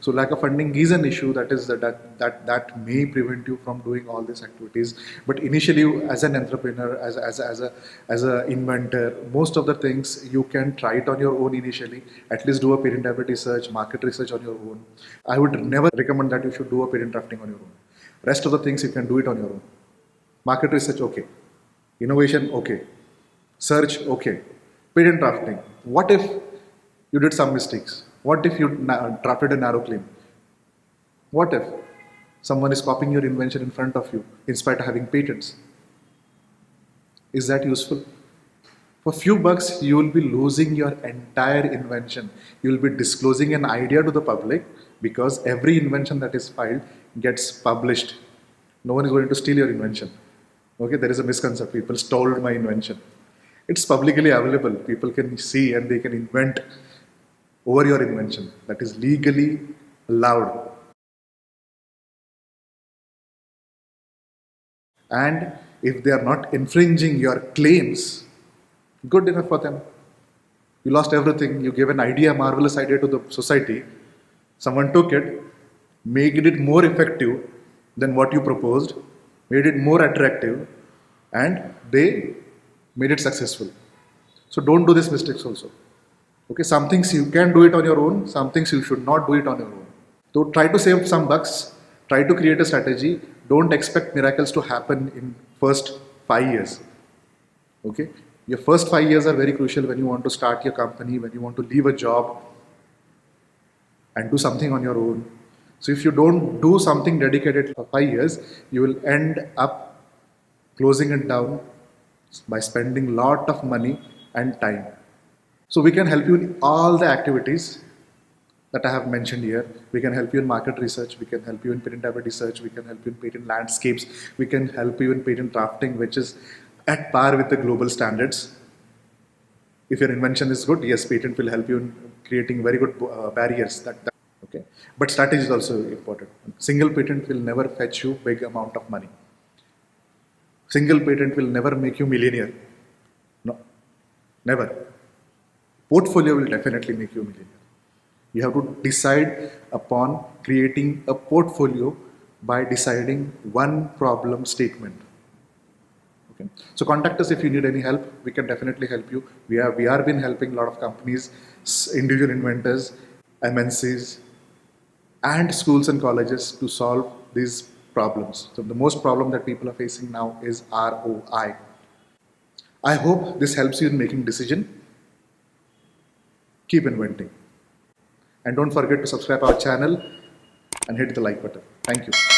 So lack of funding is an issue that may prevent you from doing all these activities. But initially, as an entrepreneur, as a inventor, most of the things you can try it on your own initially. At least do a patentability research, market research on your own. I would never recommend that you should do a patent drafting on your own. Rest of the things you can do it on your own. Market research, okay. Innovation, okay. Search, okay. Patent drafting. What if you did some mistakes? What if you drafted a narrow claim? What if someone is copying your invention in front of you in spite of having patents? Is that useful? For few bucks, you will be losing your entire invention. You will be disclosing an idea to the public because every invention that is filed gets published. No one is going to steal your invention. Okay, there is a misconception. People stole my invention. It's publicly available. People can see and they can invent over your invention. That is legally allowed. And if they are not infringing your claims, good enough for them. You lost everything. You gave an idea, a marvelous idea to the society. Someone took it, made it more effective than what you proposed, made it more attractive, and they made it successful. So don't do these mistakes also. Okay, some things you can do it on your own, some things you should not do it on your own. So try to save some bucks, try to create a strategy. Don't expect miracles to happen in first 5 years. Okay, your first 5 years are very crucial when you want to start your company, when you want to leave a job and do something on your own. So if you don't do something dedicated for 5 years, you will end up closing it down by spending lot of money and time. So we can help you in all the activities that I have mentioned here. We can help you in market research, we can help you in patentability research, we can help you in patent landscapes, we can help you in patent drafting, which is at par with the global standards. If your invention is good, yes, patent will help you in creating very good barriers. Okay, but strategy is also important. Single patent will never fetch you big amount of money. Single patent will never make you millionaire. No, never. Portfolio will definitely make you a millionaire. You have to decide upon creating a portfolio by deciding one problem statement. Okay. So contact us if you need any help. We can definitely help you. We are been helping a lot of companies, individual inventors, MNCs, and schools and colleges to solve these problems. So the most problem that people are facing now is ROI. I hope this helps you in making decision. Keep inventing. And don't forget to subscribe our channel and hit the like button. Thank you.